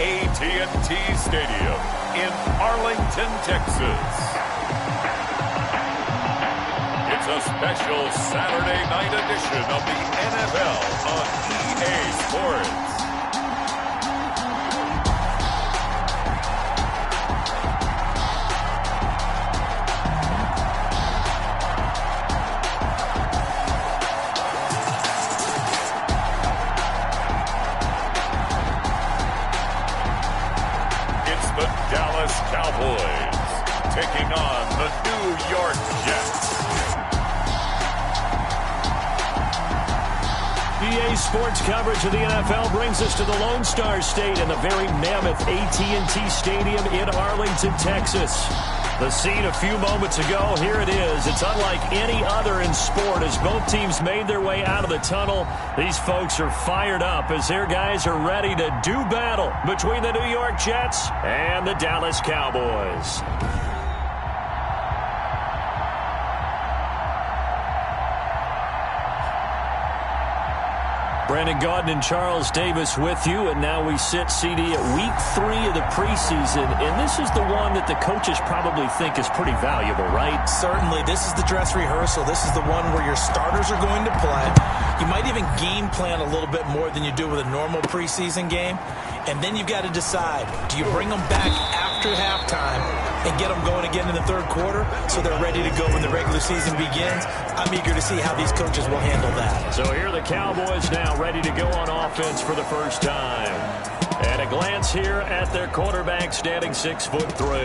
AT&T Stadium in Arlington, Texas. It's a special Saturday night edition of the NFL on EA Sports. Cowboys taking on the New York Jets. EA Sports coverage of the NFL brings us to the Lone Star State in the very mammoth AT&T Stadium in Arlington, Texas. The scene a few moments ago, here it is. It's unlike any other in sport as both teams made their way out of the tunnel. These folks are fired up as their guys are ready to do battle between the New York Jets and the Dallas Cowboys. Brandon Gaudin and Charles Davis with you, and now we sit, CD, at week 3 of the preseason, and this is the one that the coaches probably think is pretty valuable, right? Certainly. This is the dress rehearsal. This is the one where your starters are going to play. You might even game plan a little bit more than you do with a normal preseason game, and then you've got to decide, do you bring them back after halftime and get them going again in the third quarter so they're ready to go when the regular season begins? I'm eager to see how these coaches will handle that. So here are the Cowboys now ready to go on offense for the first time. At a glance here at their quarterback standing 6'3".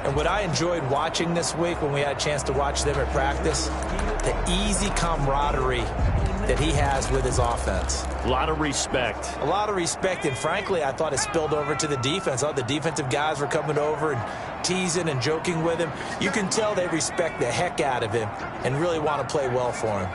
And what I enjoyed watching this week when we had a chance to watch them at practice, the easy camaraderie that he has with his offense. A lot of respect. A lot of respect, and frankly, I thought it spilled over to the defense. All the defensive guys were coming over and teasing and joking with him. You can tell they respect the heck out of him and really want to play well for him.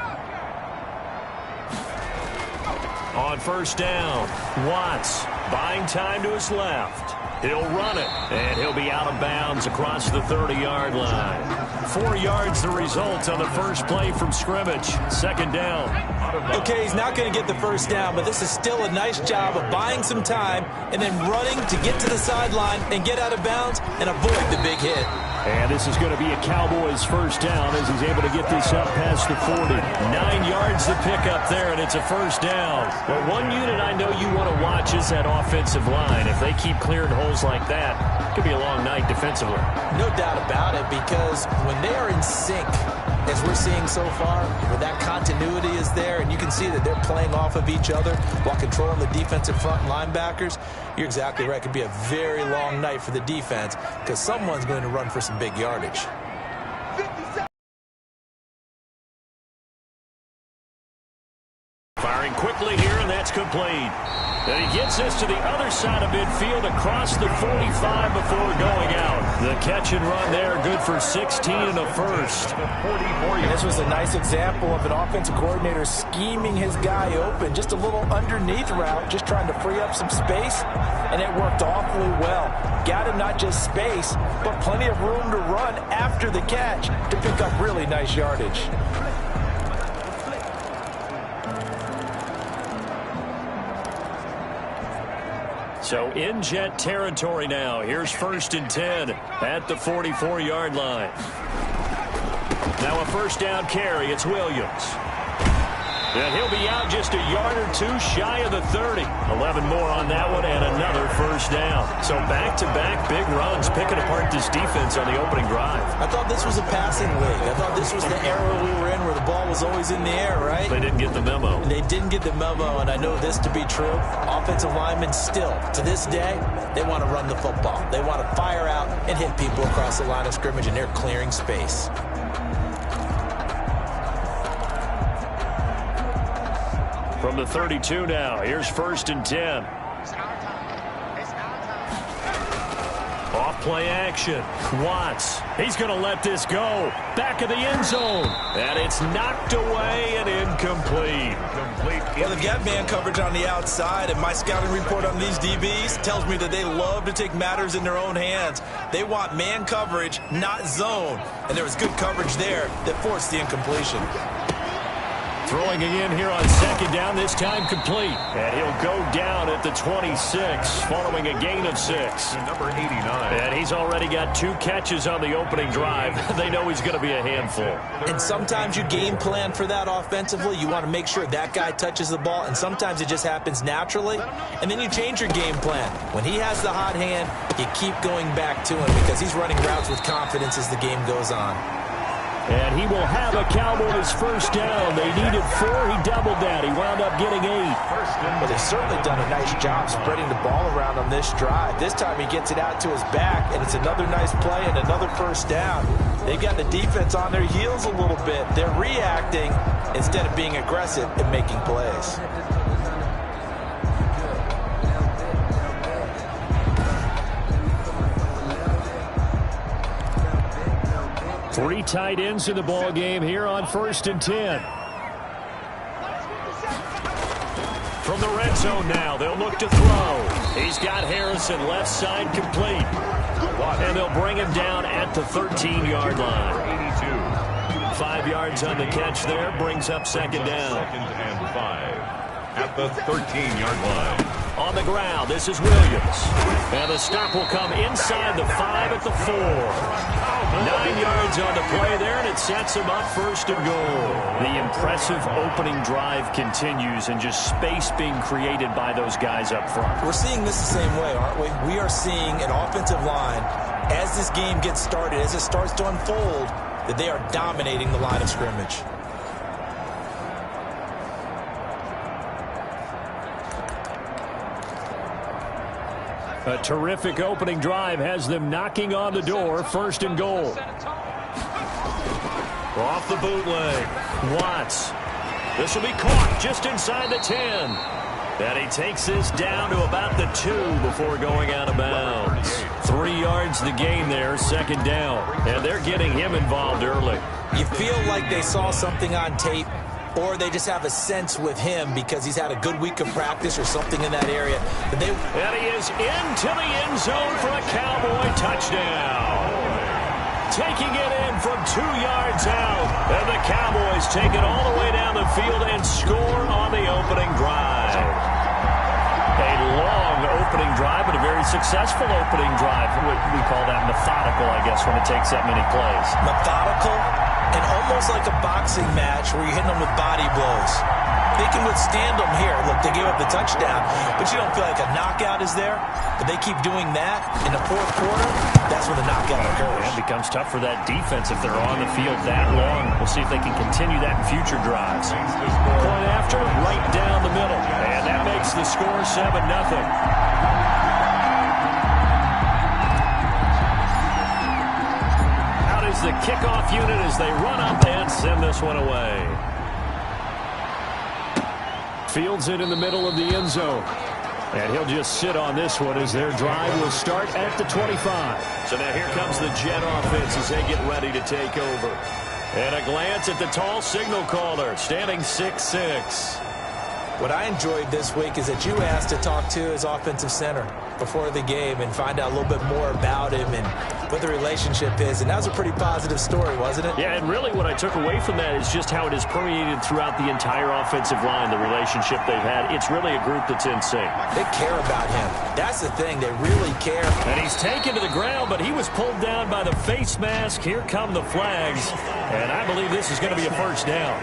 On first down, Watts buying time to his left. He'll run it, and he'll be out of bounds across the 30-yard line. 4 yards the result on the first play from scrimmage. Second down. Okay, he's not going to get the first down, but this is still a nice job of buying some time and then running to get to the sideline and get out of bounds and avoid the big hit. And this is going to be a Cowboys first down as he's able to get this up past the 40. 9 yards to pick up there, and it's a first down. Well, one unit I know you want to watch is that offensive line. If they keep clearing holes like that, it could be a long night defensively. No doubt about it, because when they are in sync, as we're seeing so far, where that continuity is there, and you can see that they're playing off of each other while controlling the defensive front linebackers, you're exactly right. It could be a very long night for the defense because someone's going to run for some big yardage. Firing quickly here, and that's complete. And he gets this to the other side of midfield across the 45 before going out. The catch and run there, good for 16 and a first. This was a nice example of an offensive coordinator scheming his guy open. Just a little underneath route, just trying to free up some space, and it worked awfully well. Got him not just space, but plenty of room to run after the catch to pick up really nice yardage. So in Jet territory now. Here's 1st and 10 at the 44-yard line. Now a first down carry. It's Williams. And he'll be out just a yard or two shy of the 30. 11 more on that one and another first down. So back-to-back big runs picking apart this defense on the opening drive. I thought this was a passing league. I thought this was the era we were in where the ball was always in the air, right? They didn't get the memo. They didn't get the memo, and I know this to be true. Offensive linemen still, to this day, they want to run the football. They want to fire out and hit people across the line of scrimmage, and they're clearing space. From the 32 now, here's 1st and 10. Off-play action. Watts. He's going to let this go. Back of the end zone. And it's knocked away and incomplete. Well, they've got man coverage on the outside, and my scouting report on these DBs tells me that they love to take matters in their own hands. They want man coverage, not zone. And there was good coverage there that forced the incompletion. Throwing again here on second down, this time complete. And he'll go down at the 26 following a gain of 6. Number 89. And he's already got 2 catches on the opening drive. They know he's going to be a handful. And sometimes you game plan for that offensively. You want to make sure that guy touches the ball, and sometimes it just happens naturally. And then you change your game plan. When he has the hot hand, you keep going back to him because he's running routes with confidence as the game goes on. And he will have a Cowboys first down. They needed 4. He doubled that. He wound up getting 8. Well, they've certainly done a nice job spreading the ball around on this drive. This time he gets it out to his back, and it's another nice play and another first down. They've got the defense on their heels a little bit. They're reacting instead of being aggressive and making plays. Three tight ends in the ball game here on 1st and 10. From the red zone now, they'll look to throw. He's got Harrison left side complete. And they'll bring him down at the 13-yard line. 5 yards on the catch there, brings up second down. 2nd and 5 at the 13-yard line. On the ground, this is Williams. And the stop will come inside the 5 at the 4. 9 yards on the play there, and it sets him up 1st and goal. The impressive opening drive continues, and just space being created by those guys up front. We're seeing this the same way, aren't we? We are seeing an offensive line, as this game gets started, as it starts to unfold, that they are dominating the line of scrimmage. A terrific opening drive has them knocking on the door, 1st and goal. Off the bootleg. Watts. This will be caught just inside the 10. And he takes this down to about the 2 before going out of bounds. 3 yards the gain there, 2nd down. And they're getting him involved early. You feel like they saw something on tape, or they just have a sense with him because he's had a good week of practice or something in that area. And he is into the end zone for a Cowboy touchdown. Taking it in from 2 yards out. And the Cowboys take it all the way down the field and score on the opening drive. A long opening drive, but a very successful opening drive. We call that methodical, I guess, when it takes that many plays. Methodical and almost like a boxing match where you're hitting them with body blows. They can withstand them here. Look, they gave up the touchdown, but you don't feel like a knockout is there. But they keep doing that in the 4th quarter. That's when the knockout occurs. It becomes tough for that defense if they're on the field that long. We'll see if they can continue that in future drives. Point after, right down the middle. And that makes the score 7-0. The kickoff unit as they run up and send this one away. Fields it in the middle of the end zone. And he'll just sit on this one as their drive will start at the 25. So now here comes the Jet offense as they get ready to take over. And a glance at the tall signal caller, standing 6'6". What I enjoyed this week is that you asked to talk to his offensive center before the game and find out a little bit more about him and what the relationship is. And that was a pretty positive story, wasn't it? Yeah, and really what I took away from that is just how it has permeated throughout the entire offensive line, the relationship they've had. It's really a group that's in sync. They care about him. That's the thing. They really care. And he's taken to the ground, but he was pulled down by the face mask. Here come the flags. And I believe this is going to be a first down.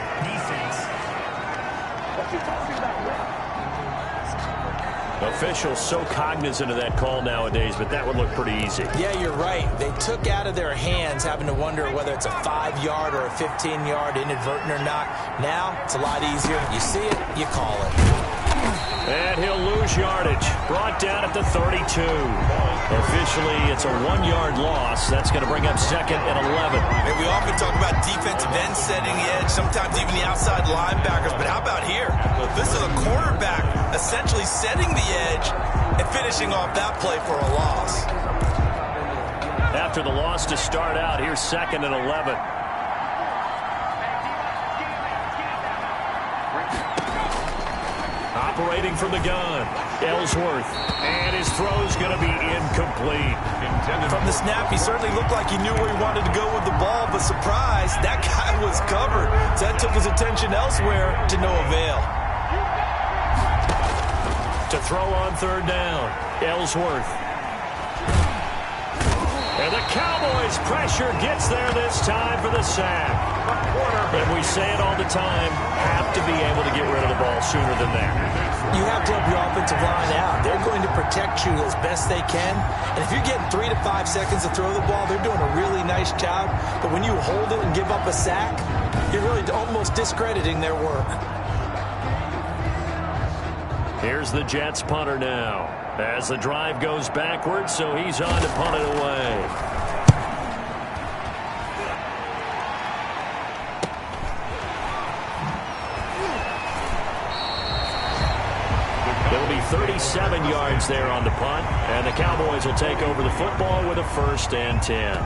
Officials so cognizant of that call nowadays, but that would look pretty easy. Yeah, you're right. They took out of their hands having to wonder whether it's a 5-yard or a 15-yard inadvertent or not. Now, it's a lot easier. You see it, you call it. And he'll lose yardage. Brought down at the 32. Officially, it's a 1-yard loss. That's going to bring up 2nd and 11. And we often talk about defensive ends setting the edge, sometimes even the outside linebackers. But how about here? This is a cornerback essentially setting the edge and finishing off that play for a loss. After the loss to start out, here's 2nd and 11. Operating from the gun. Ellsworth. And his throw's going to be incomplete. From the snap, he certainly looked like he knew where he wanted to go with the ball, but surprise, that guy was covered. So that took his attention elsewhere to no avail. To throw on third down, Ellsworth. And the Cowboys' pressure gets there this time for the sack. And we say it all the time, have to be able to get rid of the ball sooner than that. You have to help your offensive line out. They're going to protect you as best they can. And if you're getting 3 to 5 seconds to throw the ball, they're doing a really nice job. But when you hold it and give up a sack, you're really almost discrediting their work. Here's the Jets punter now. As the drive goes backwards, so he's on to punt it away. It'll be 37 yards there on the punt, and the Cowboys will take over the football with a 1st and 10.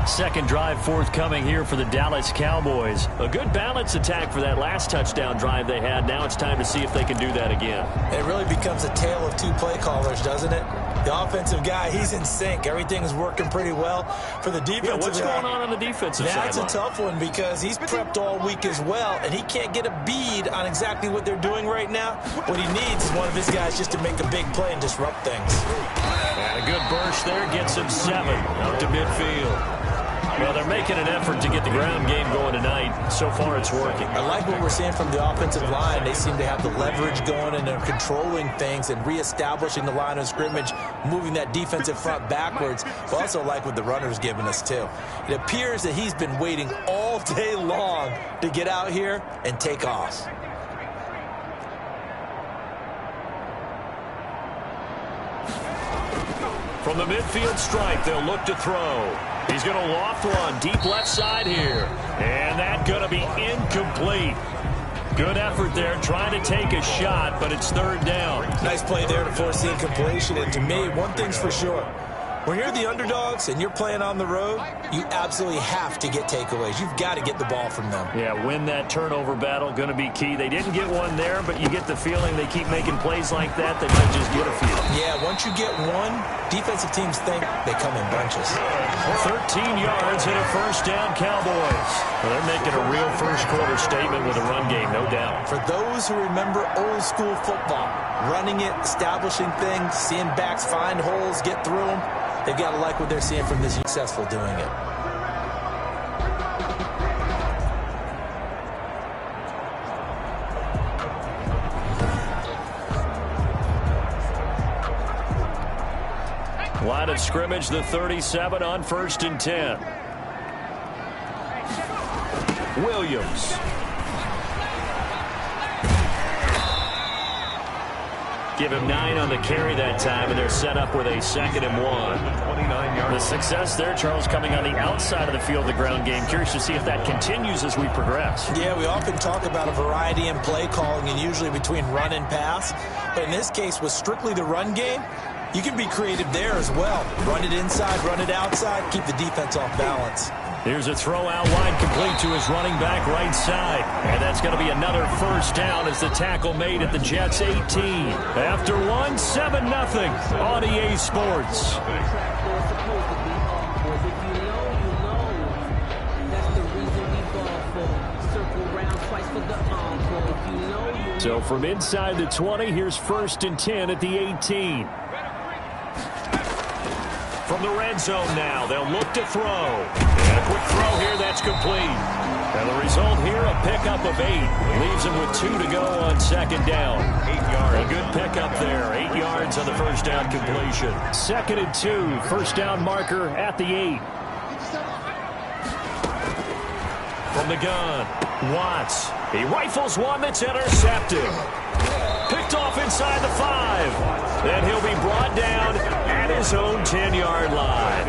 Second drive forthcoming here for the Dallas Cowboys. A good balance attack for that last touchdown drive they had. Now it's time to see if they can do that again. It really becomes a tale of two play callers, doesn't it? The offensive guy, he's in sync. Everything is working pretty well. For the defensive guy, what's going on the defensive side? That's a tough one because he's prepped all week as well, and he can't get a bead on exactly what they're doing right now. What he needs is one of his guys just to make a big play and disrupt things. And a good burst there gets him 7 out to midfield. Well, they're making an effort to get the ground game going tonight. So far, it's working. I like what we're seeing from the offensive line. They seem to have the leverage going, and they're controlling things and reestablishing the line of scrimmage, moving that defensive front backwards. But also like what the runner's giving us, too. It appears that he's been waiting all day long to get out here and take off. From the midfield stripe, they'll look to throw. He's going to loft one deep left side here. And that's going to be incomplete. Good effort there trying to take a shot, but it's 3rd down. Nice play there to force the incompletion. And to me, one thing's for sure. When you're the underdogs and you're playing on the road, you absolutely have to get takeaways. You've got to get the ball from them. Yeah, win that turnover battle, going to be key. They didn't get one there, but you get the feeling they keep making plays like that, they might just get a few. Yeah, once you get one, defensive teams think they come in bunches. 13 yards and a 1st down, Cowboys. Well, they're making a real first-quarter statement with a run game, no doubt. For those who remember old-school football, running it, establishing things, seeing backs find holes, get through them, they've got to like what they're seeing from this successful doing it. Line of scrimmage, the 37 on 1st and 10. Williams. Give him 9 on the carry that time, and they're set up with a 2nd and 1. The success there, Charles, coming on the outside of the field, the ground game. Curious to see if that continues as we progress. Yeah, we often talk about a variety in play calling and usually between run and pass. But in this case, with strictly the run game, you can be creative there as well. Run it inside, run it outside, keep the defense off balance. Here's a throw out wide, complete to his running back right side. And that's going to be another 1st down as the tackle made at the Jets 18. After 7-0 on EA Sports. So from inside the 20, here's 1st and 10 at the 18. From the red zone now, they'll look to throw. And a quick throw here, that's complete. And the result here, a pickup of 8. Leaves him with 2 to go on 2nd down. 8 yards. A good pickup there. 8 yards on the 1st down completion. 2nd and 2, 1st down marker at the 8. From the gun, Watts. He rifles one that's intercepted. Picked off inside the 5. Then he'll be brought down at his own 10-yard line.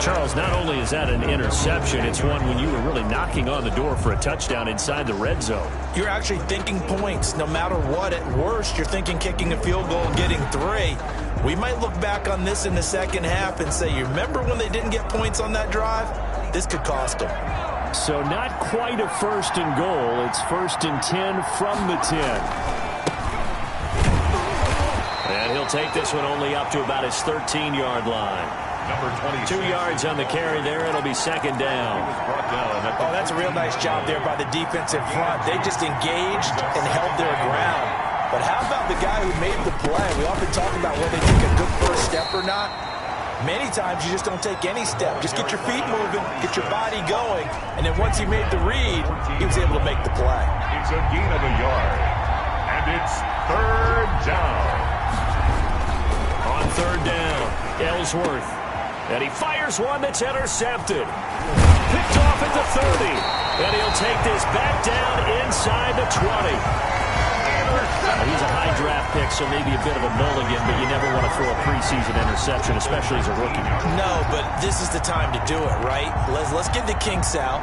Charles, not only is that an interception, it's one when you were really knocking on the door for a touchdown inside the red zone. You're actually thinking points. No matter what, at worst, you're thinking kicking a field goal and getting 3. We might look back on this in the second half and say, you remember when they didn't get points on that drive? This could cost them. So not quite a 1st and goal. It's 1st and 10 from the 10. take this one only up to about his 13-yard line. Number 20. 2 yards on the carry there. It'll be second down. Oh, that's a real nice job there by the defensive front. They just engaged and held their ground. But how about the guy who made the play? We often talk about whether they take a good first step or not. Many times you just don't take any step. Just get your feet moving, get your body going, and then once he made the read, he was able to make the play. It's a gain of a yard, and it's third down. On third down, Ellsworth. And he fires one that's intercepted. Picked off at the 30. And he'll take this back down inside the 20. He's a high draft pick, so maybe a bit of a mulligan, but you never want to throw a preseason interception, especially as a rookie. No, but this is the time to do it, right? Let's get the kinks out.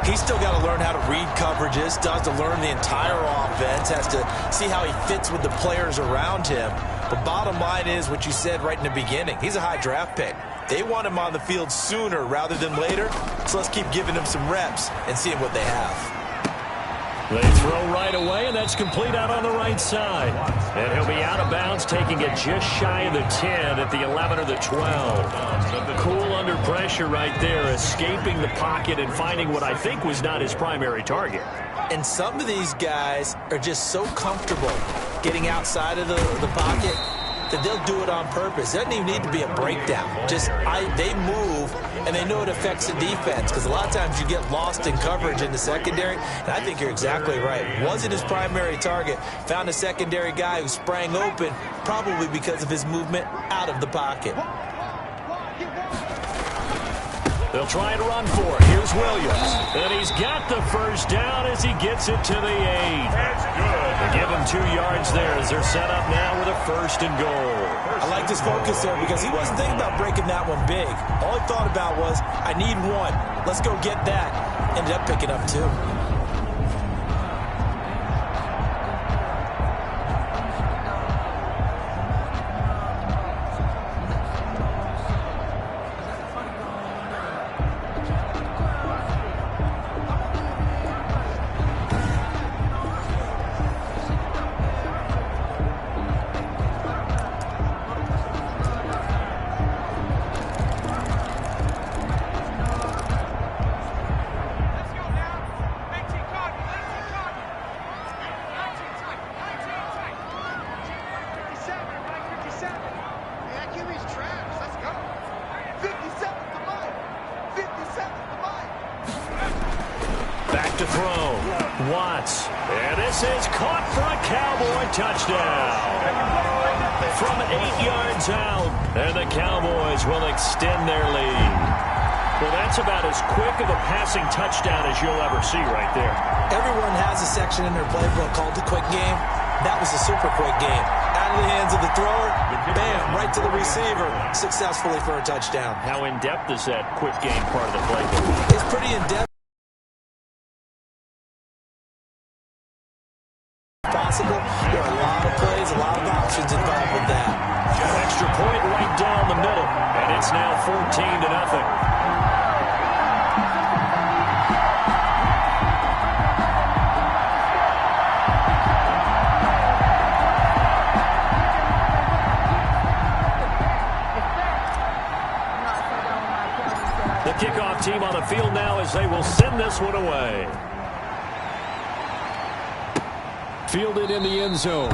He's still got to learn how to read coverages, still has to learn the entire offense, has to see how he fits with the players around him. But bottom line is what you said right in the beginning. He's a high draft pick. They want him on the field sooner rather than later, so let's keep giving him some reps and seeing what they have. They throw right away, and that's complete out on the right side. And he'll be out of bounds, taking it just shy of the 10 at the 11 or the 12. Cool under pressure right there, escaping the pocket and finding what I think was not his primary target. And some of these guys are just so comfortable getting outside of the pocket that they'll do it on purpose. It doesn't even need to be a breakdown. They move, and they know it affects the defense, because a lot of times you get lost in coverage in the secondary, and I think you're exactly right. Wasn't his primary target. Found a secondary guy who sprang open, probably because of his movement out of the pocket. They'll try and run for it. Here's Williams. And he's got the first down as he gets it to the 8. That's good. They give him 2 yards there as they're set up now with a first and goal. I like his focus there because he wasn't thinking about breaking that one big. All he thought about was, I need one. Let's go get that. Ended up picking up 2. To throw. Watts. And this is caught for a Cowboy touchdown. From 8 yards out. And the Cowboys will extend their lead. Well, that's about as quick of a passing touchdown as you'll ever see right there. Everyone has a section in their playbook called the quick game. That was a super quick game. Out of the hands of the thrower, bam, right to the receiver, successfully for a touchdown. How in-depth is that quick game part of the playbook? It's pretty in-depth. Possible. There are a lot of plays, a lot of options involved with that. Extra point right down the middle, and it's now 14-0. The kickoff team on the field now as they will send this one away. Fielded in the end zone.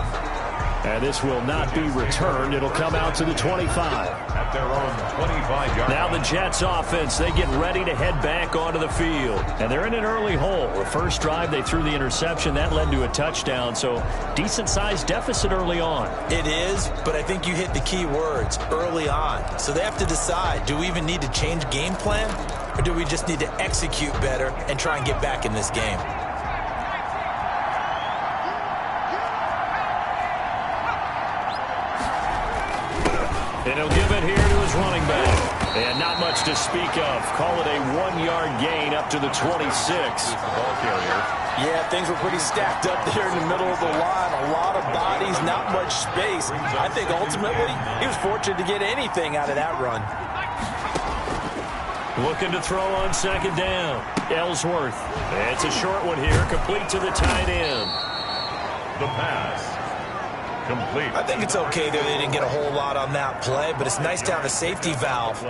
And this will not be returned. It'll come out to the 25. At their own 25-yard. Now the Jets offense, they get ready to head back onto the field. And they're in an early hole. The first drive, they threw the interception. That led to a touchdown. So decent-sized deficit early on. It is, but I think you hit the key words, early on. So they have to decide, do we even need to change game plan? Or do we just need to execute better and try and get back in this game? And he'll give it here to his running back. And not much to speak of. Call it a 1-yard gain up to the 26. Ball carrier. Yeah, things were pretty stacked up there in the middle of the line. A lot of bodies, not much space. I think ultimately he was fortunate to get anything out of that run. Looking to throw on second down. Ellsworth. It's a short one here, complete to the tight end. The pass. Complete. I think it's okay that they didn't get a whole lot on that play, but it's nice to have a safety valve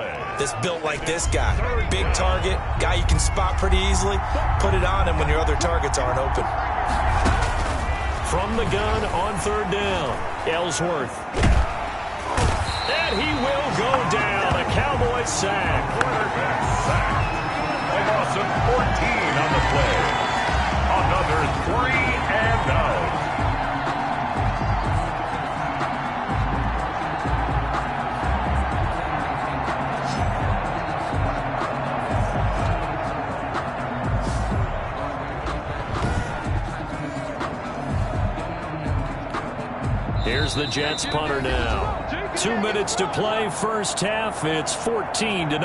that's built like this guy. Big target, guy you can spot pretty easily. Put it on him when your other targets aren't open. From the gun on third down, Ellsworth. And he will go down. A Cowboys sack. Quarterback sack. A loss of 14 on the play. Another 3 and out. Here's the Jets punter now. 2 minutes to play, first half. It's 14-0.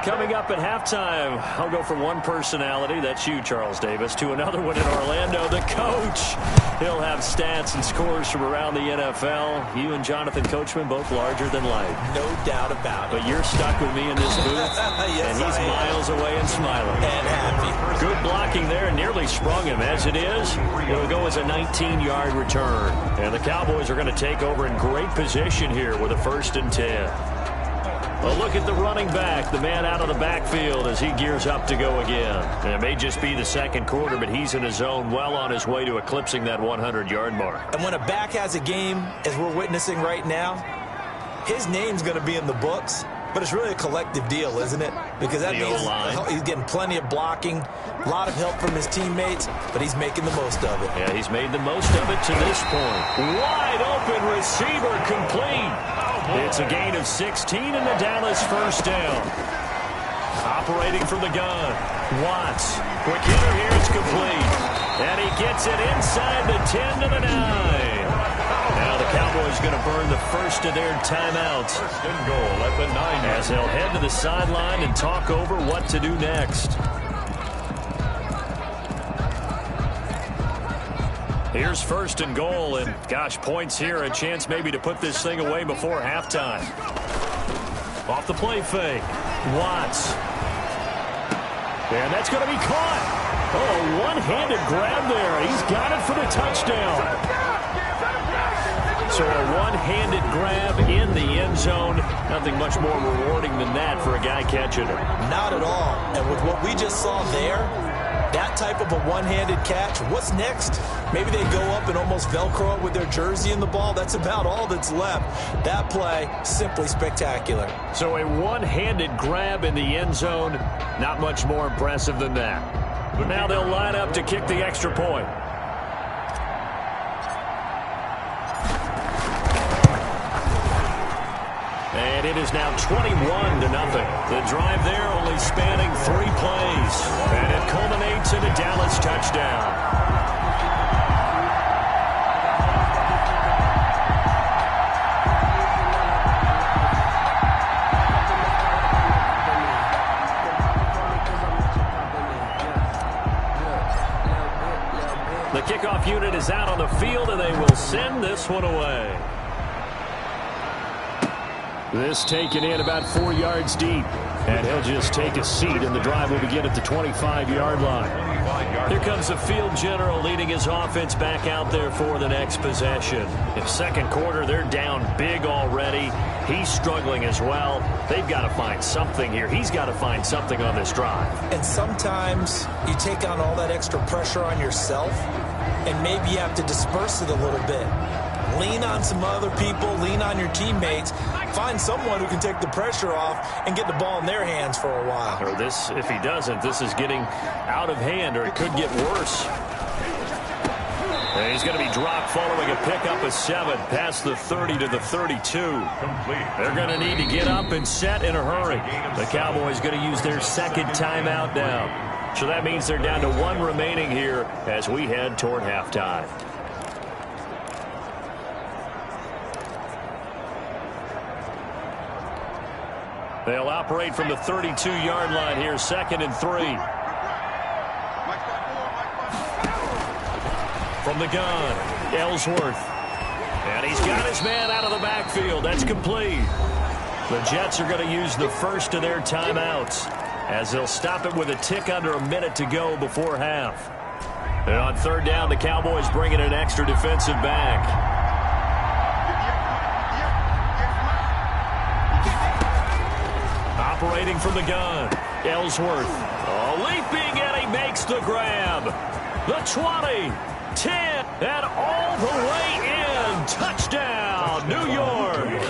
Coming up at halftime, I'll go from one personality, that's you, Charles Davis, to another one in Orlando, the coach. He'll have stats and scores from around the NFL. You and Jonathan Coachman, both larger than life. No doubt about it. But you're stuck with me in this booth, Yes, and he's miles away and smiling. And happy. Good blocking there, and nearly sprung him. As it is, it'll go as a 19-yard return. And the Cowboys are going to take over in great position here with a 1st and 10. A look at the running back, the man out of the backfield as he gears up to go again. And it may just be the second quarter, but he's in his zone, well on his way to eclipsing that 100-yard mark. And when a back has a game, as we're witnessing right now, his name's going to be in the books. But it's really a collective deal, isn't it? Because that means he's getting plenty of blocking, a lot of help from his teammates, but he's making the most of it. Yeah, he's made the most of it to this point. Wide open receiver complete. It's a gain of 16 in the Dallas 1st down. Operating from the gun. Watts. Quick hitter here. It's complete. And he gets it inside the 10 to the 9. Now the Cowboys going to burn the first of their timeouts. 1st and goal at the 9. As they'll head to the sideline and talk over what to do next. Here's 1st and goal, and gosh, points here, a chance maybe to put this thing away before halftime. Off the play fake. Watts. And that's going to be caught. Oh, a one-handed grab there. He's got it for the touchdown. So a one-handed grab in the end zone. Nothing much more rewarding than that for a guy catching it. Not at all. And with what we just saw there, that type of a one-handed catch, what's next? Maybe they go up and almost Velcro it with their jersey in the ball. That's about all that's left. That play, simply spectacular. So a one-handed grab in the end zone, not much more impressive than that. But now they'll line up to kick the extra point. And it is now 21-0. The drive there only spanning 3 plays. And it culminates in a Dallas touchdown. The kickoff unit is out on the field, and they will send this one away. This taken in about 4 yards deep. And he'll just take a seat, and the drive will begin at the 25-yard line. Here comes the field general leading his offense back out there for the next possession. In second quarter, they're down big already. He's struggling as well. They've got to find something here. He's got to find something on this drive. And sometimes you take on all that extra pressure on yourself, and maybe you have to disperse it a little bit. Lean on some other people, lean on your teammates. Find someone who can take the pressure off and get the ball in their hands for a while. Or this, if he doesn't, this is getting out of hand, or it could get worse. And he's going to be dropped following a pickup of 7 past the 30 to the 32. They're going to need to get up and set in a hurry. The Cowboys going to use their second timeout now. So that means they're down to 1 remaining here as we head toward halftime. They'll operate from the 32-yard line here, 2nd and 3. From the gun, Ellsworth. And he's got his man out of the backfield. That's complete. The Jets are going to use the first of their timeouts as they'll stop it with a tick under a minute to go before half. And on third down, the Cowboys bring in an extra defensive back. Operating from the gun, Ellsworth. Leaping, and he makes the grab. The 20, 10, and all the way in. Touchdown, New York.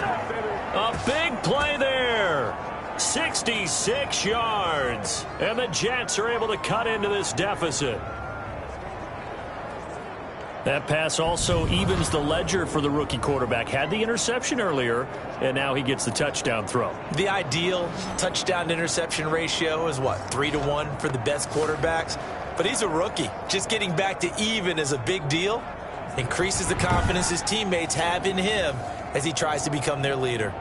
A big play there. 66 yards. And the Jets are able to cut into this deficit. That pass also evens the ledger for the rookie quarterback. Had the interception earlier, and now he gets the touchdown throw. The ideal touchdown-interception ratio is, what, 3-to-1 for the best quarterbacks? But he's a rookie. Just getting back to even is a big deal. Increases the confidence his teammates have in him as he tries to become their leader.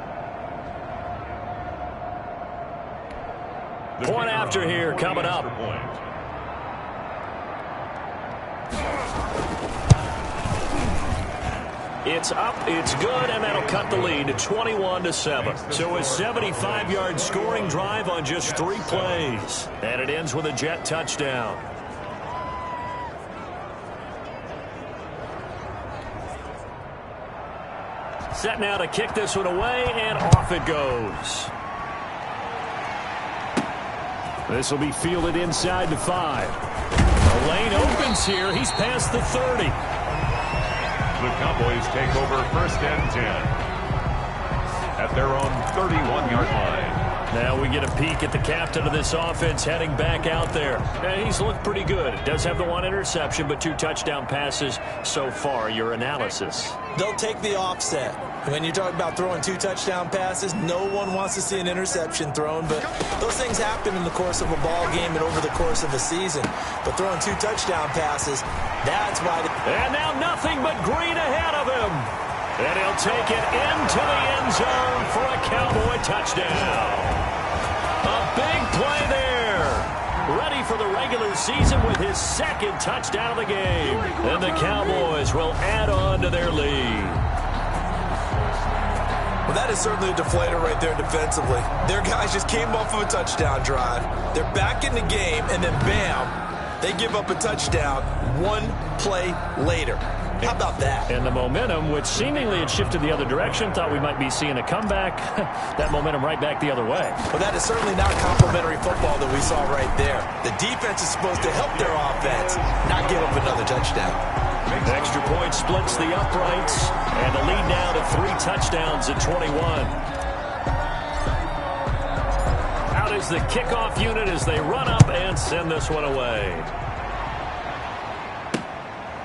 Point after here coming up. It's up, it's good, and that'll cut the lead to 21-7. So a 75-yard scoring drive on just 3 plays. And it ends with a Jet touchdown. Set now to kick this one away, and off it goes. This will be fielded inside the 5. The lane opens here. He's past the 30. The Cowboys take over 1st and 10 at their own 31-yard line. Now we get a peek at the captain of this offense heading back out there. And he's looked pretty good. Does have the 1 interception, but 2 touchdown passes so far. Your analysis? They'll take the offset. When you talk about throwing 2 touchdown passes, no one wants to see an interception thrown, but those things happen in the course of a ball game and over the course of a season. But throwing 2 touchdown passes, that's why. And now nothing but green ahead of him. And he'll take it into the end zone for a Cowboy touchdown. A big play there. Ready for the regular season with his 2nd touchdown of the game. And the Cowboys will add on to their lead. Well, that is certainly a deflator right there defensively. Their guys just came off of a touchdown drive. They're back in the game, and then bam, they give up a touchdown 1 play later. How about that? And the momentum, which seemingly had shifted the other direction, thought we might be seeing a comeback. That momentum right back the other way. Well, that is certainly not complimentary football that we saw right there. The defense is supposed to help their offense, not give up another touchdown. Extra point splits the uprights, and the lead now to 3 touchdowns at 21. Out is the kickoff unit as they run up and send this one away.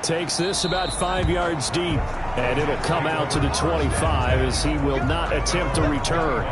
Takes this about 5 yards deep, and it'll come out to the 25 as he will not attempt to return.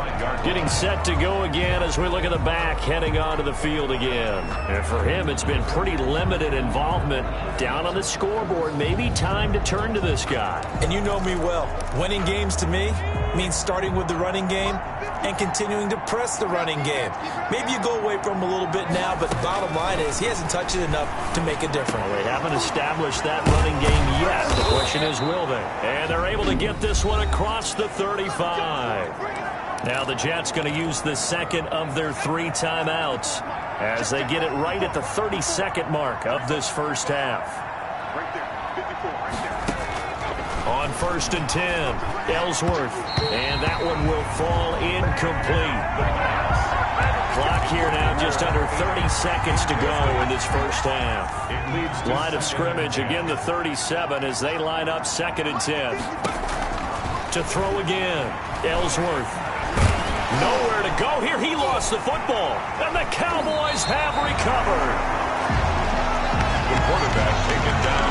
Getting set to go again as we look at the back, heading onto the field again. And for him, it's been pretty limited involvement down on the scoreboard. Maybe time to turn to this guy. And you know me well. Winning games to me means starting with the running game and continuing to press the running game. Maybe you go away from him a little bit now, but the bottom line is he hasn't touched it enough to make a difference. Well, they haven't established that running game yet. The question is, will they? And they're able to get this one across the 35. Now the Jets going to use the 2nd of their 3 timeouts as they get it right at the 32nd mark of this first half. Right there, 54, right there. On 1st and 10, Ellsworth, and that one will fall incomplete. Clock here now just under 30 seconds to go in this first half. Line of scrimmage, again the 37 as they line up 2nd and 10. To throw again, Ellsworth. Nowhere to go here. He lost the football, and the Cowboys have recovered. The quarterback taken down.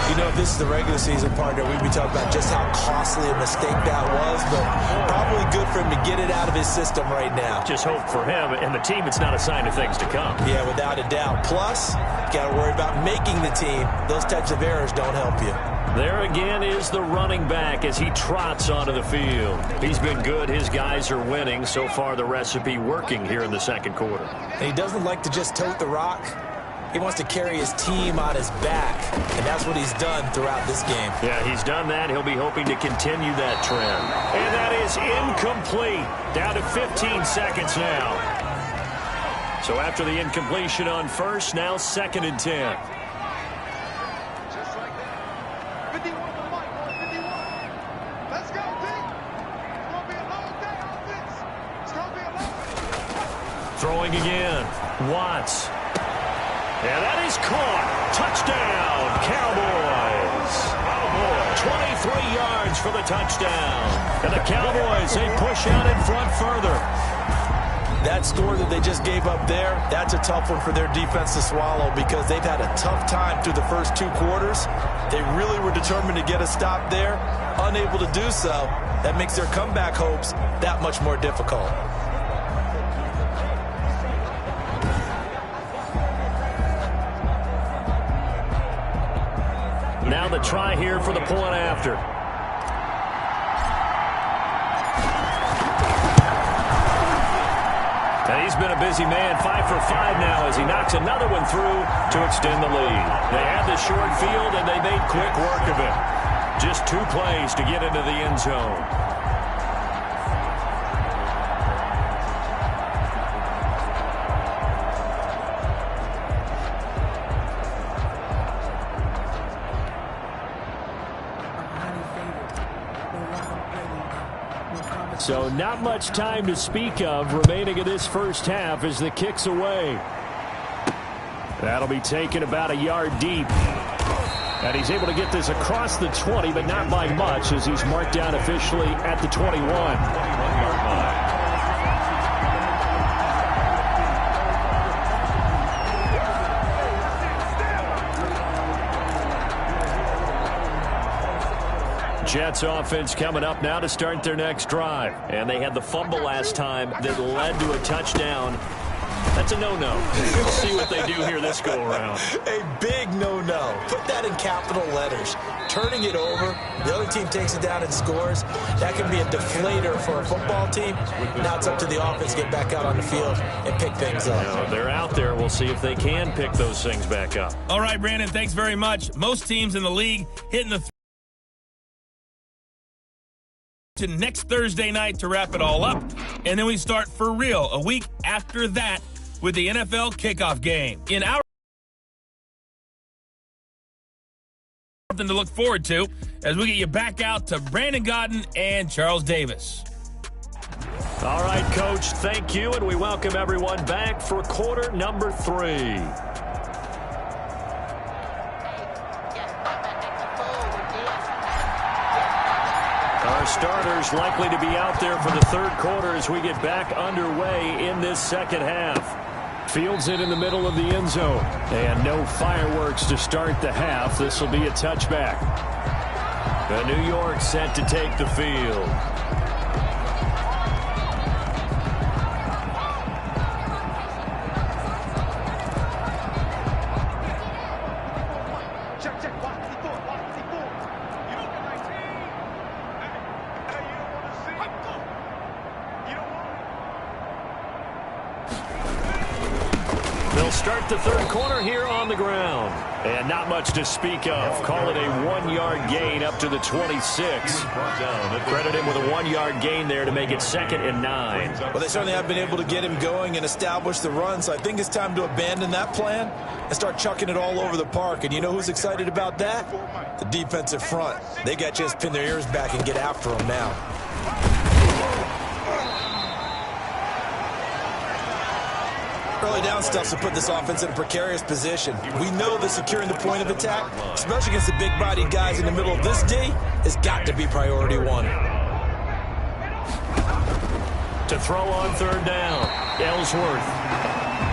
You know, if this is the regular season, partner, we'd be talking about just how costly a mistake that was, but probably good for him to get it out of his system right now. Just hope for him and the team it's not a sign of things to come. Yeah, without a doubt. Plus, got to worry about making the team. Those types of errors don't help you. There again is the running back as he trots onto the field. He's been good. His guys are winning. So far, the recipe working here in the 2nd quarter. And he doesn't like to just tote the rock. He wants to carry his team on his back, and that's what he's done throughout this game. Yeah, he's done that. He'll be hoping to continue that trend. And that is incomplete. Down to 15 seconds now. So after the incompletion on 1st, now 2nd and 10. Throwing again. Watts. And that is caught. Touchdown, Cowboys. 23 yards for the touchdown. And the Cowboys, they push out in front further. That score that they just gave up there, that's a tough one for their defense to swallow because they've had a tough time through the first 2 quarters. They really were determined to get a stop there, unable to do so. That makes their comeback hopes that much more difficult. Now the try here for the point after. And he's been a busy man, 5 for 5 now as he knocks another one through to extend the lead. They had the short field, and they made quick work of it. Just 2 plays to get into the end zone. So not much time to speak of remaining in this first half as the kick's away. That'll be taken about a yard deep. And he's able to get this across the 20, but not by much as he's marked down officially at the 21. 21-yard line. Jets offense coming up now to start their next drive. And they had the fumble last time that led to a touchdown. That's a no-no. We'll see what they do here this go-around. A big no-no. Put that in capital letters. Turning it over, the other team takes it down and scores. That can be a deflator for a football team. Now it's up to the offense to get back out on the field and pick things up. They're out there. We'll see if they can pick those things back up. All right, Brandon, thanks very much. Most teams in the league hitting the to next Thursday night to wrap it all up. And then we start for real a week after that with the NFL kickoff game. In our something to look forward to as we get you back out to Brandon Godden and Charles Davis. All right, Coach, thank you, and we welcome everyone back for quarter number 3. Our starters likely to be out there for the third quarter as we get back underway in this second half. Fields it in the middle of the end zone. And no fireworks to start the half. This will be a touchback. The New York set to take the field. Start the third quarter here on the ground. And not much to speak of. Call it a 1-yard gain up to the 26. Credit him with a 1-yard gain there to make it 2nd and 9. Well, they certainly have been able to get him going and establish the run, so I think it's time to abandon that plan and start chucking it all over the park. And you know who's excited about that? The defensive front. They got a chance to pin their ears back and get after him now. Early down stuff to put this offense in a precarious position. We know that securing the point of attack, especially against the big-bodied guys in the middle of this D, has got to be priority 1. To throw on third down, Ellsworth.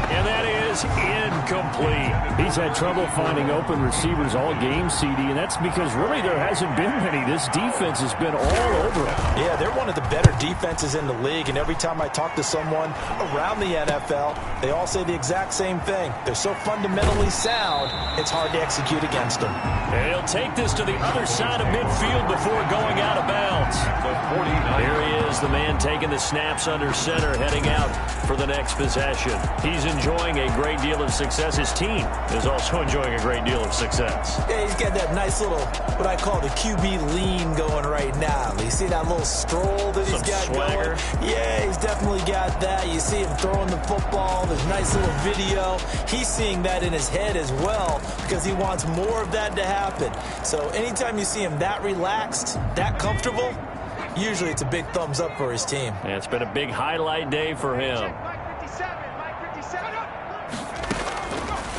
And that is incomplete. He's had trouble finding open receivers all game, CD, and that's because really there hasn't been many. This defense has been all over him. Yeah, they're one of the better defenses in the league, and every time I talk to someone around the NFL, they all say the exact same thing. They're so fundamentally sound, it's hard to execute against them. And he'll take this to the other side of midfield before going out of bounds. Here he is, the man taking the snaps under center, heading out for the next possession. He's enjoying a great deal of success. His team is also enjoying a great deal of success. Yeah, he's got that nice little, what I call the QB lean going right now. You see that little stroll that he's got swagger going? Yeah, he's definitely got that. You see him throwing the football. There's nice little video. He's seeing that in his head as well because he wants more of that to happen. So anytime you see him that relaxed, that comfortable, usually it's a big thumbs up for his team. And it's been a big highlight day for him.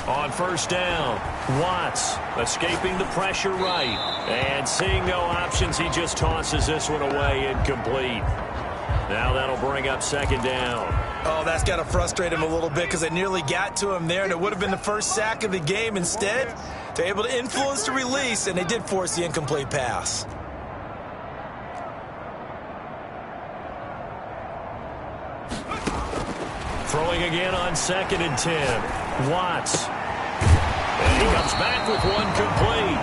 On first down, Watts escaping the pressure right. And seeing no options, he just tosses this one away, incomplete. Now that'll bring up second down. Oh, that's got to frustrate him a little bit because they nearly got to him there, and it would have been the first sack of the game. Instead, they're able to influence the release, and they did force the incomplete pass. Throwing again on 2nd and 10. Watts. And he comes back with one complete.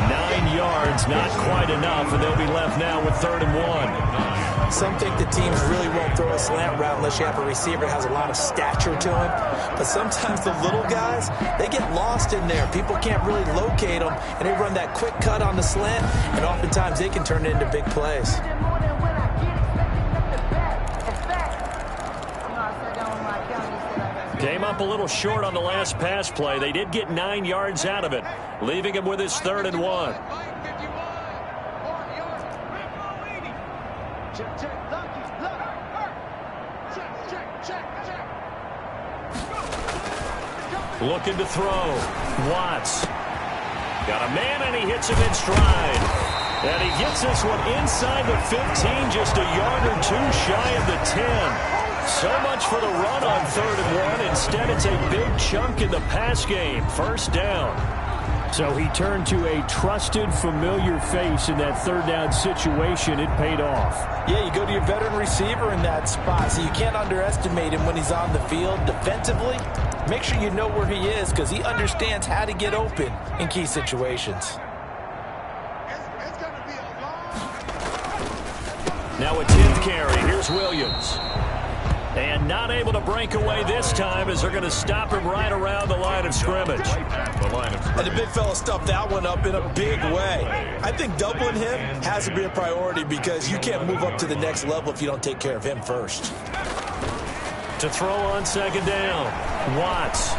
9 yards, not quite enough, and they'll be left now with 3rd and 1. Some think the teams really won't throw a slant route unless you have a receiver that has a lot of stature to him. But sometimes the little guys, they get lost in there. People can't really locate them, and they run that quick cut on the slant, and oftentimes they can turn it into big plays. Came up a little short on the last pass play. They did get 9 yards out of it, leaving him with his 3rd and 1. Looking to throw. Watts. Got a man, and he hits him in stride. And he gets this one inside the 15, just a yard or two shy of the 10. So much for the run on 3rd and 1. Instead, it's a big chunk in the pass game. First down. So he turned to a trusted, familiar face in that 3rd down situation. It paid off. Yeah, you go to your veteran receiver in that spot, so you can't underestimate him when he's on the field defensively. Make sure you know where he is because he understands how to get open in key situations. Now a 10th carry. Here's Williams. And not able to break away this time as they're going to stop him right around the line of scrimmage. And the big fella stuffed that one up in a big way. I think doubling him has to be a priority because you can't move up to the next level if you don't take care of him first. To throw on 2nd down, Watts.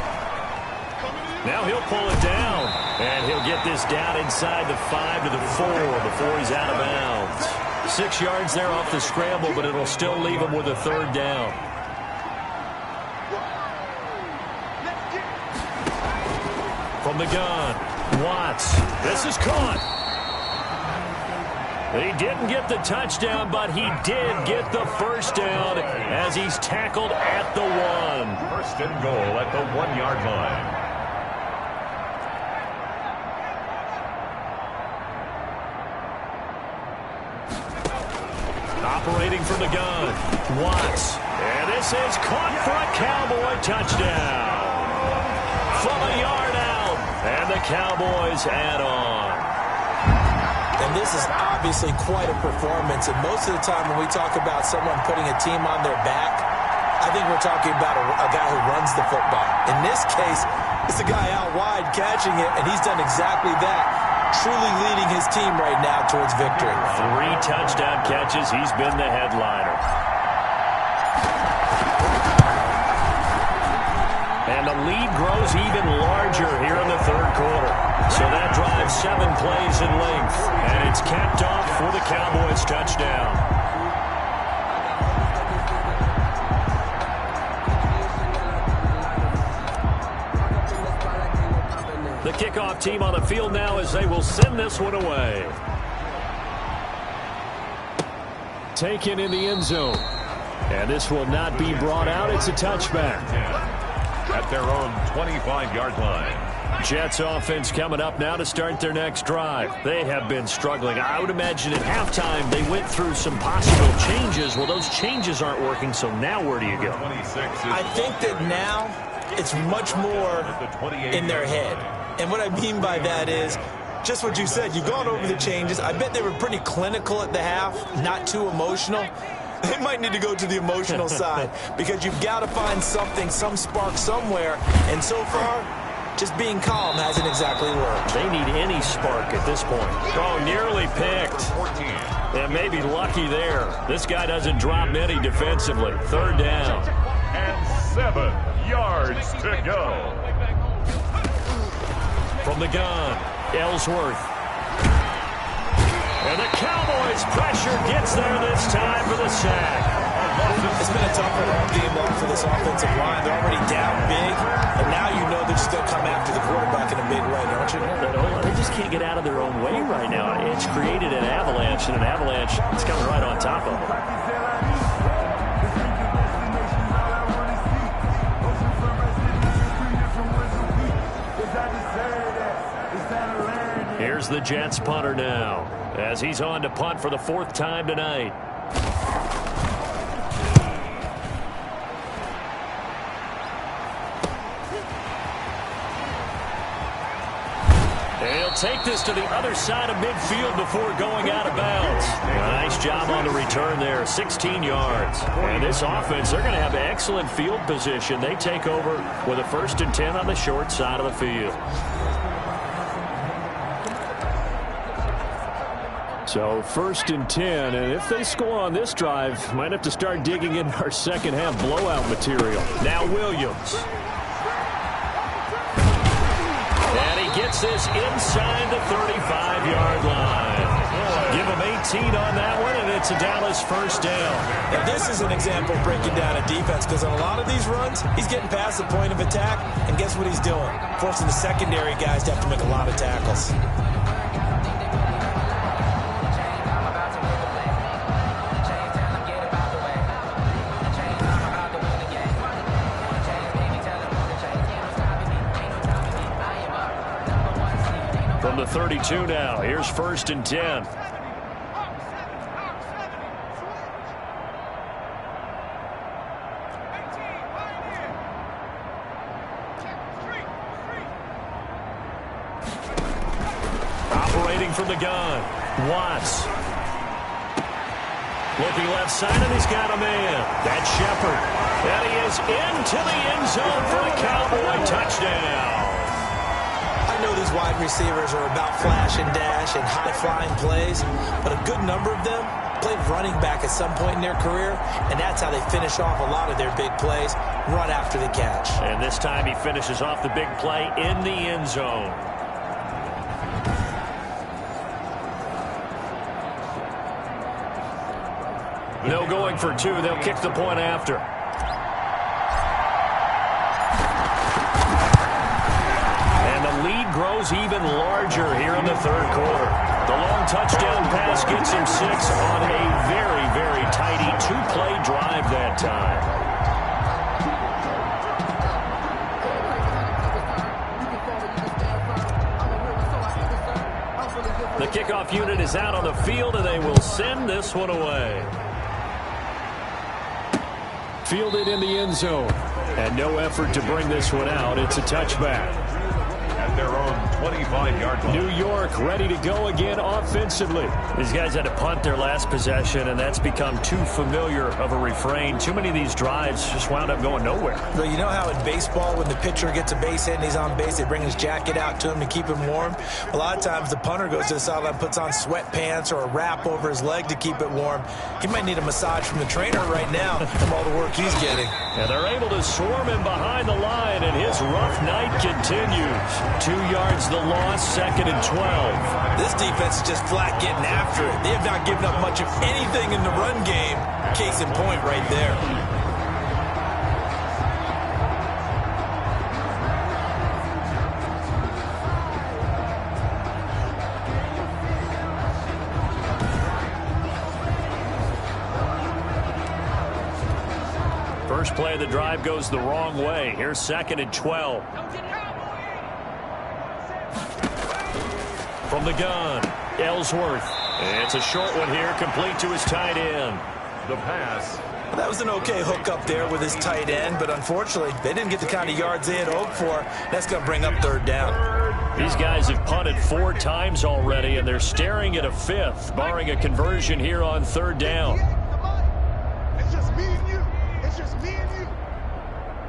Now he'll pull it down, and he'll get this down inside the 5 to the 4 before he's out of bounds. 6 yards there off the scramble, but it'll still leave him with a 3rd down. From the gun, Watts. This is caught. He didn't get the touchdown, but he did get the first down as he's tackled at the 1. 1st and goal at the 1-yard line. Operating from the gun, Watts. And this is caught for a Cowboy touchdown. From a yard out, and the Cowboys add on. And this is obviously quite a performance. And most of the time when we talk about someone putting a team on their back, I think we're talking about a guy who runs the football. In this case, it's a guy out wide catching it, and he's done exactly that. Truly leading his team right now towards victory. 3 touchdown catches. He's been the headliner. And the lead grows even larger here in the 3rd quarter. So that drives 7 plays in length. And it's capped off for the Cowboys touchdown. The kickoff team on the field now as they will send this one away. Taken in the end zone. And this will not be brought out. It's a touchback. At their own 25-yard line. Jets offense coming up now to start their next drive. They have been struggling. I would imagine at halftime they went through some possible changes. Well, those changes aren't working, so now where do you go? I think that now it's much more in their head. And what I mean by that is just what you said. You've gone over the changes. I bet they were pretty clinical at the half, not too emotional. They might need to go to the emotional side because you've got to find something, some spark somewhere. And so far, just being calm hasn't exactly worked. They need any spark at this point. Oh, nearly picked. And maybe lucky there. This guy doesn't drop many defensively. 3rd down. And 7 yards to go. From the gun, Ellsworth. And the Cowboys pressure gets there this time for the sack. It's been a tougher game long for this offensive line. They're already down big, and now you know that can't get out of their own way right now. It's created an avalanche, and an avalanche is coming right on top of them. Here's the Jets punter now, as he's on to punt for the 4th time tonight. He'll take this to the other side of midfield before going out of bounds. Nice job on the return there, 16 yards. And this offense, they're going to have excellent field position. They take over with a 1st and 10 on the short side of the field. So 1st and 10, and if they score on this drive, might have to start digging in our second half blowout material. Now Williams. And he gets this inside the 35-yard line. Give him 18 on that one, and it's a Dallas 1st down. Now this is an example of breaking down a defense, because on a lot of these runs, he's getting past the point of attack, and guess what he's doing? Forcing the secondary guys to have to make a lot of tackles. From the 32 now, here's 1st and 10. Operating from the gun, Watts. Looking left side, and he's got a man. That's Shepard. And he is into the end zone for a Cowboy touchdown. I know these wide receivers are about flash and dash and high-flying plays, but a good number of them played running back at some point in their career, and that's how they finish off a lot of their big plays, run after the catch. And this time he finishes off the big play in the end zone. No going for 2. They'll kick the point after. Grows even larger here in the 3rd quarter. The long touchdown pass gets him 6 on a very, very tidy 2-play drive that time. The kickoff unit is out on the field, and they will send this one away. Fielded in the end zone. And no effort to bring this one out. It's a touchback. Their own 25-yard line. New York ready to go again offensively. These guys had to punt their last possession, and that's become too familiar of a refrain. Too many of these drives just wound up going nowhere. Well, you know how in baseball, when the pitcher gets a base hit and he's on base, they bring his jacket out to him to keep him warm? A lot of times the punter goes to the sideline, puts on sweatpants or a wrap over his leg to keep it warm. He might need a massage from the trainer right now from all the work he's getting. And they're able to swarm him behind the line, and his rough night continues. 2 yards the loss, 2nd and 12. This defense is just flat getting after it. They have not given up much of anything in the run game. Case in point right there. First play of the drive goes the wrong way. Here's 2nd and 12. From the gun, Ellsworth. It's a short one here, complete to his tight end. The pass. Well, that was an okay hook up there with his tight end, but unfortunately, they didn't get the kind of yards they had hoped for. That's going to bring up 3rd down. These guys have punted 4 times already, and they're staring at a 5th, barring a conversion here on 3rd down. It's just me and you. It's just me and you.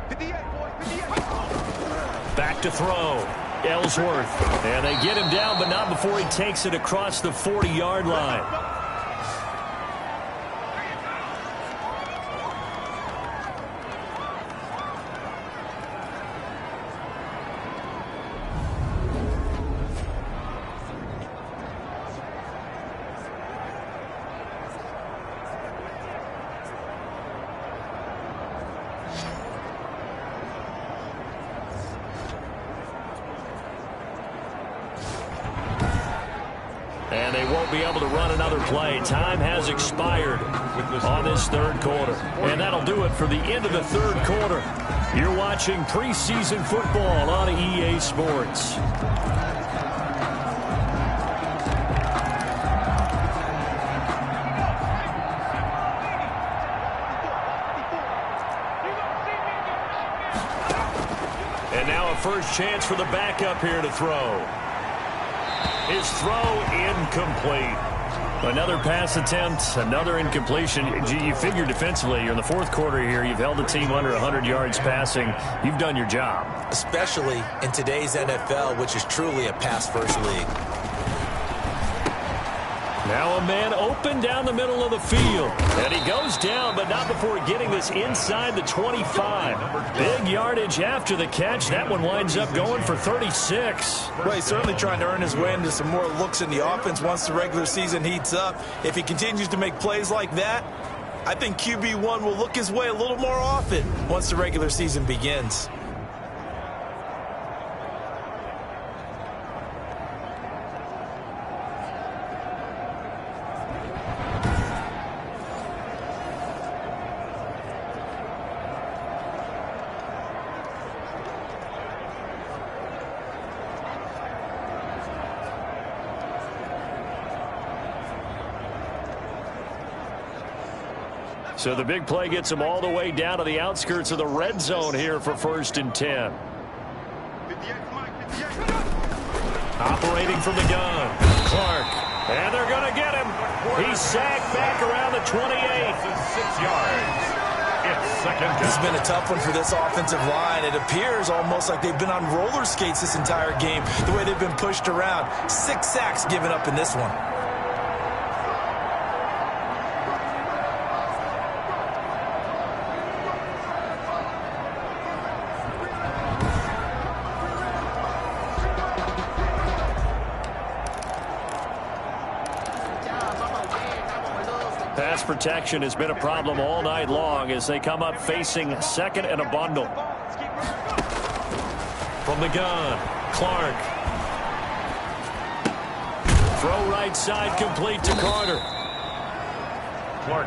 58, boy. 58. Back to throw. Ellsworth. And they get him down, but not before he takes it across the 40-yard line. won't be able to run another play. Time has expired on this third quarter. And that'll do it for the end of the third quarter. You're watching preseason football on EA Sports. And now a first chance for the backup here to throw. His throw incomplete. Another pass attempt, another incompletion. You figure defensively, you're in the fourth quarter here. You've held the team under 100 yards passing. You've done your job. Especially in today's NFL, which is truly a pass-first league. Now a man open down the middle of the field. And he goes down, but not before getting this inside the 25. Big yardage after the catch. That one winds up going for 36. Well, he's certainly trying to earn his way into some more looks in the offense once the regular season heats up. If he continues to make plays like that, I think QB1 will look his way a little more often once the regular season begins. So the big play gets him all the way down to the outskirts of the red zone here for 1st and 10. Operating from the gun, Clark. And they're going to get him. He's sacked back around the 28. 6 yards. It's second down. This has been a tough one for this offensive line. It appears almost like they've been on roller skates this entire game, the way they've been pushed around. 6 sacks given up in this one. Pass protection has been a problem all night long as they come up facing second and a bundle. From the gun, Clark. Throw right side complete to Carter.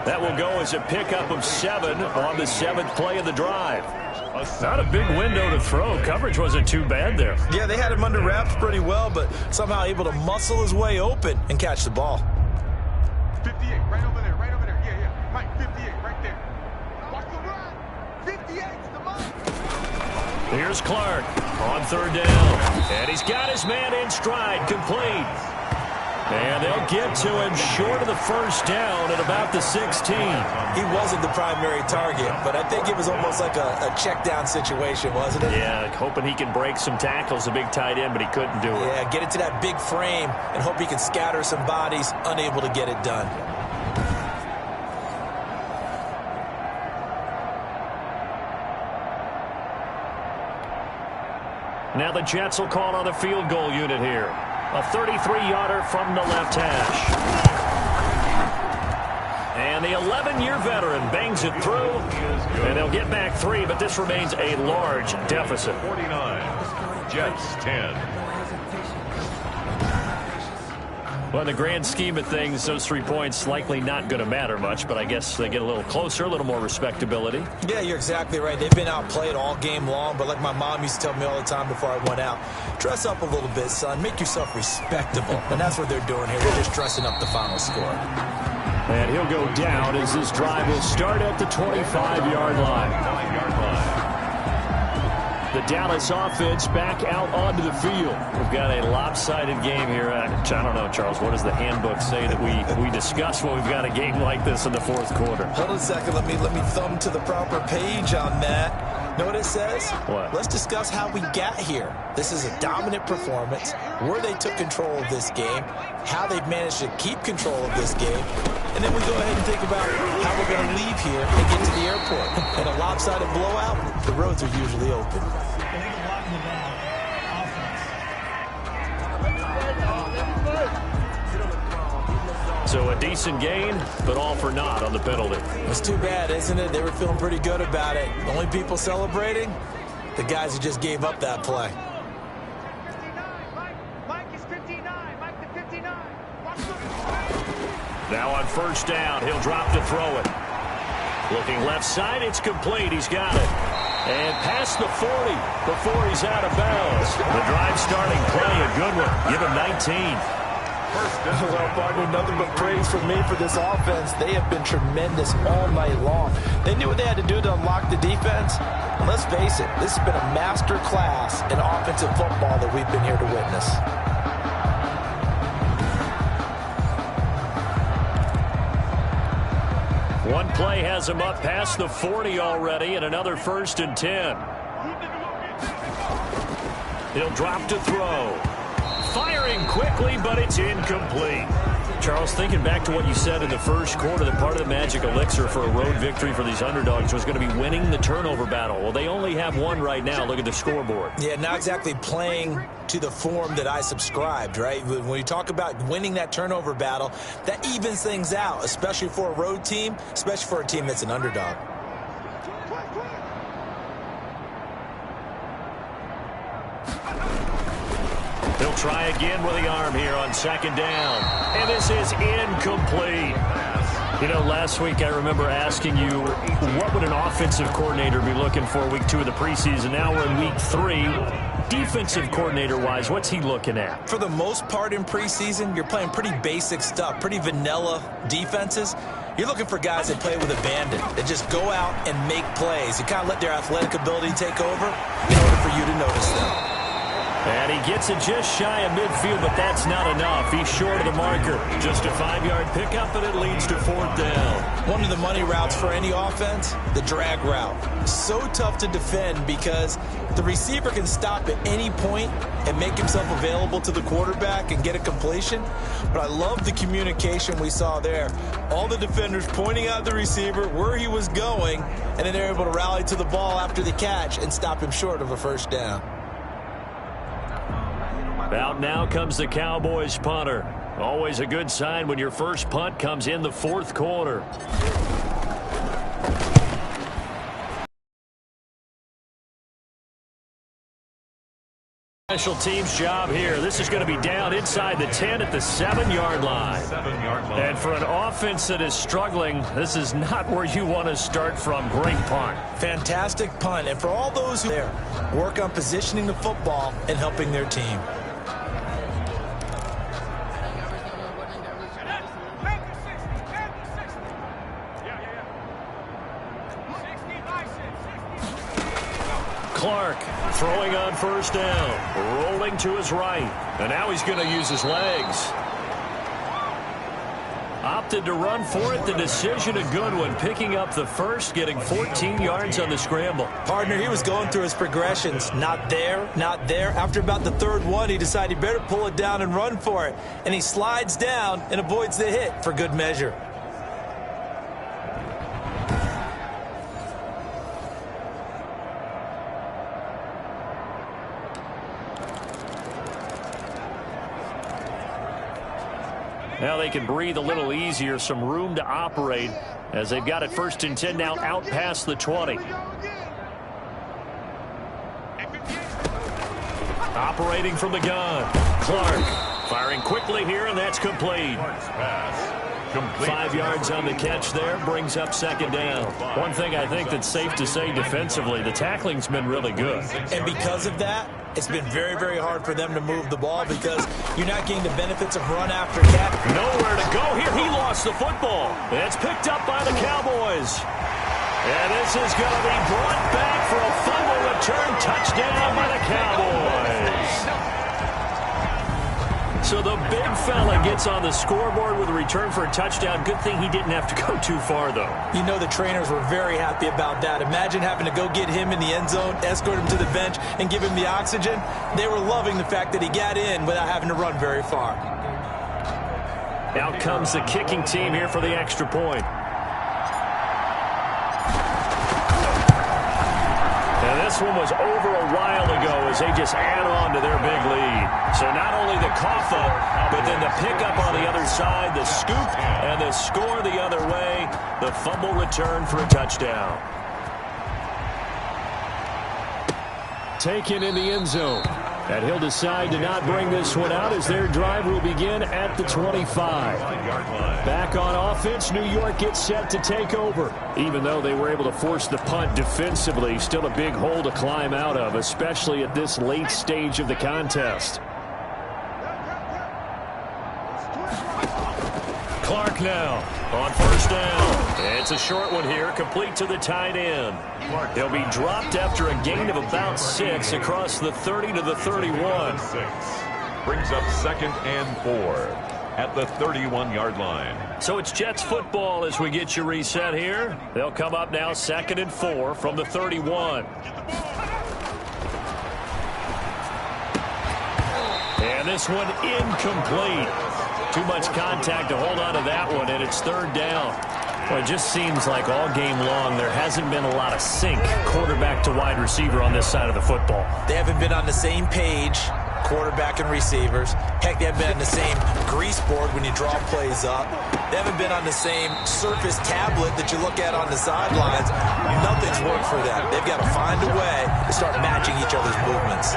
That will go as a pickup of 7 on the 7th play of the drive. Not a big window to throw. Coverage wasn't too bad there. Yeah, they had him under wraps pretty well, but somehow able to muscle his way open and catch the ball. 58, right over there. Yeah. Mike, 58, right there. Watch the run. 58's the mark. Here's Clark on 3rd down. And he's got his man in stride, complete. And they'll get to him short of the 1st down at about the 16. He wasn't the primary target, but I think it was almost like a check down situation, wasn't it? Yeah, hoping he can break some tackles, a big tight end, but he couldn't do it. Yeah, get it to that big frame and hope he can scatter some bodies, unable to get it done. Now the Jets will call on the field goal unit here. A 33-yarder from the left hash. And the 11-year veteran bangs it through. And they'll get back 3, but this remains a large deficit. 49. Jets 10. Well, in the grand scheme of things, those 3 points likely not going to matter much, but I guess they get a little closer, a little more respectability. Yeah, you're exactly right. They've been outplayed all game long, but like my mom used to tell me all the time before I went out, dress up a little bit, son. Make yourself respectable. And that's what they're doing here. They're just dressing up the final score. And he'll go down as this drive will start at the 25-yard line. The Dallas offense back out onto the field. We've got a lopsided game here. I don't know, Charles, what does the handbook say that we discuss when we've got a game like this in the 4th quarter? Hold on a second. Let me thumb to the proper page on that. Know what it says? What? Let's discuss how we got here. This is a dominant performance, where they took control of this game, how they've managed to keep control of this game, and then we go ahead and think about how we're going to leave here and get to the airport. In a lopsided blowout, the roads are usually open. So a decent gain, but all for naught on the penalty. It's too bad, isn't it? They were feeling pretty good about it. The only people celebrating, the guys who just gave up that play. 59, Mike is 59. Mike to 59. Watch the Now on first down, he'll drop to throw it. Looking left side, it's complete. He's got it. And past the 40 before he's out of bounds. The drive starting play, a good one. Give him 19. Well, partner, nothing but praise from me for this offense. They have been tremendous all night long. They knew what they had to do to unlock the defense. And let's face it, this has been a master class in offensive football that we've been here to witness. One play has him up past the 40 already, and another 1st and 10. He'll drop to throw. Firing quickly, but it's incomplete. Charles, thinking back to what you said in the first quarter, that part of the magic elixir for a road victory for these underdogs was going to be winning the turnover battle. Well, they only have one right now. Look at the scoreboard. Yeah, not exactly playing to the form that I subscribed, right? When we talk about winning that turnover battle, that evens things out, especially for a road team, especially for a team that's an underdog. He'll try again with the arm here on 2nd down. And this is incomplete. You know, last week I remember asking you, what would an offensive coordinator be looking for week 2 of the preseason? Now we're in week 3. Defensive coordinator-wise, what's he looking at? For the most part in preseason, you're playing pretty basic stuff, pretty vanilla defenses. You're looking for guys that play with abandon, that just go out and make plays. You kind of let their athletic ability take over in order for you to notice them. And he gets it just shy of midfield, but that's not enough. He's short of the marker. Just a 5-yard pickup, and it leads to 4th down. One of the money routes for any offense, the drag route. So tough to defend because the receiver can stop at any point and make himself available to the quarterback and get a completion. But I love the communication we saw there. All the defenders pointing out the receiver, where he was going, and then they're able to rally to the ball after the catch and stop him short of a 1st down. Out now comes the Cowboys punter. Always a good sign when your first punt comes in the 4th quarter. Special teams job here. This is going to be down inside the 10 at the 7-yard line. And for an offense that is struggling, this is not where you want to start from. Great punt. Fantastic punt. And for all those who there, work on positioning the football and helping their team. Clark throwing on 1st down, rolling to his right, and now he's going to use his legs. Opted to run for it. The decision a good one, picking up the 1st, getting 14 yards on the scramble. Partner, he was going through his progressions. Not there, not there. After about the 3rd one, he decided he better pull it down and run for it. And he slides down and avoids the hit for good measure. Now they can breathe a little easier, some room to operate as they've got it 1st and 10 now out past the 20. Operating from the gun. Clark firing quickly here, and that's complete. 5 yards on the catch there, brings up 2nd down. One thing I think that's safe to say defensively, the tackling's been really good. And because of that, it's been very, very hard for them to move the ball because you're not getting the benefits of run after catch. Nowhere to go here. He lost the football. It's picked up by the Cowboys. And this is going to be brought back for a fumble return touchdown by the Cowboys. So the big fella gets on the scoreboard with a return for a touchdown. Good thing he didn't have to go too far, though. You know the trainers were very happy about that. Imagine having to go get him in the end zone, escort him to the bench, and give him the oxygen. They were loving the fact that he got in without having to run very far. Out comes the kicking team here for the extra point. And this one was over a while ago as they just add on to their big lead. So not only the cough up, but then the pickup on the other side, the scoop, and the score the other way. The fumble return for a touchdown. Taken in the end zone. And he'll decide to not bring this one out as their drive will begin at the 25. Back on offense, New York gets set to take over. Even though they were able to force the punt defensively, still a big hole to climb out of, especially at this late stage of the contest. Clark now on first down. It's a short one here, complete to the tight end. He'll be dropped after a gain of about 6 across the 30 to the 31. Brings up 2nd and 4 at the 31-yard line. So it's Jets football as we get you reset here. They'll come up now 2nd and 4 from the 31. And this one incomplete. Too much contact to hold on to that one, and it's 3rd down. Well, it just seems like all game long there hasn't been a lot of sync quarterback to wide receiver on this side of the football. They haven't been on the same page, quarterback and receivers. Heck, they haven't been on the same grease board when you draw plays up. They haven't been on the same surface tablet that you look at on the sidelines. Nothing's worked for them. They've got to find a way to start matching each other's movements.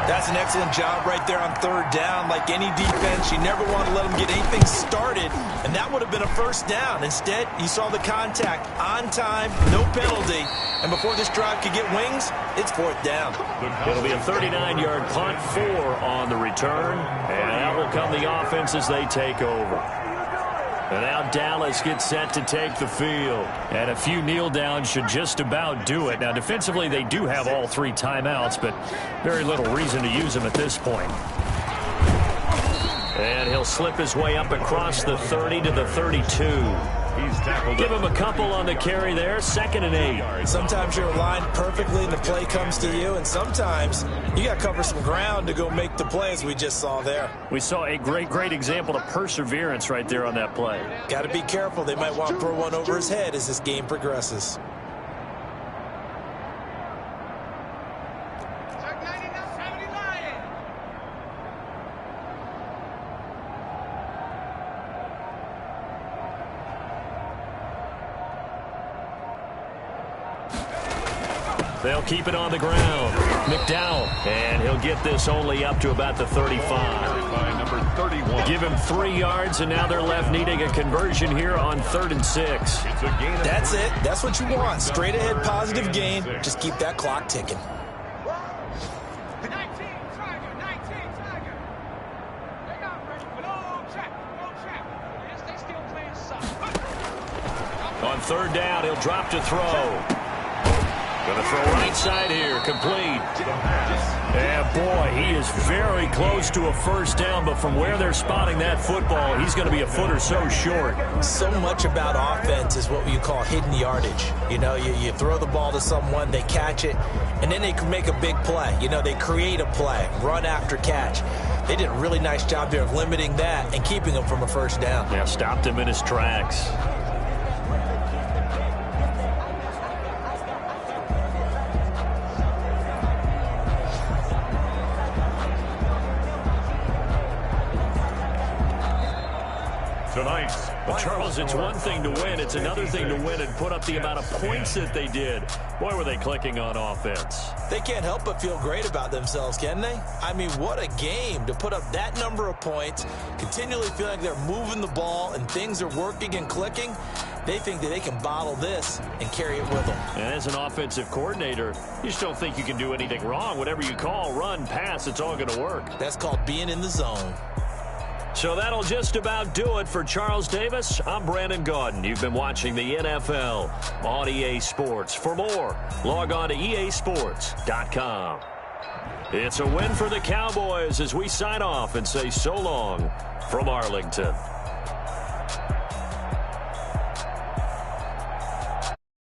That's an excellent job right there on 3rd down. Like any defense, you never want to let them get anything started, and that would have been a 1st down. Instead, you saw the contact on time, no penalty, and before this drive could get wings, it's 4th down. It'll be a 39-yard punt, 4 on the return, and out will come the offense as they take over. And now Dallas gets set to take the field. And a few kneel downs should just about do it. Now, defensively, they do have all 3 timeouts, but very little reason to use them at this point. And he'll slip his way up across the 30 to the 32. He's tackled. Give him a couple on the carry there. 2nd and 8. Sometimes you're aligned perfectly and the play comes to you, and sometimes you got to cover some ground to go make the play, as we just saw there. We saw a great example of perseverance right there on that play. Got to be careful. They might want to throw one over his head as this game progresses. They'll keep it on the ground. McDowell, and he'll get this only up to about the 35. By number 31. Give him 3 yards, and now they're left needing a conversion here on 3rd and 6. It's a gain. That's it. That's what you want. Straight ahead positive gain. Just keep that clock ticking. On 3rd down, he'll drop to throw. Going to throw right side here, complete. Yeah, boy, he is very close to a 1st down, but from where they're spotting that football, he's going to be a foot or so short. So much about offense is what you call hidden yardage. You know, you throw the ball to someone, they catch it, and then they can make a big play. You know, they create a play, run after catch. They did a really nice job there of limiting that and keeping him from a 1st down. Yeah, stopped him in his tracks. Tonight, Well, Charles, it's one thing to win. It's another thing to win and put up the amount of points that they did. Boy, were they clicking on offense. They can't help but feel great about themselves, can they? I mean, what a game to put up that number of points, continually feeling like they're moving the ball and things are working and clicking. They think that they can bottle this and carry it with them. And as an offensive coordinator, you just don't think you can do anything wrong. Whatever you call, run, pass, it's all going to work. That's called being in the zone. So that'll just about do it for Charles Davis. I'm Brandon Gaudin. You've been watching the NFL on EA Sports. For more, log on to easports.com. It's a win for the Cowboys as we sign off and say so long from Arlington.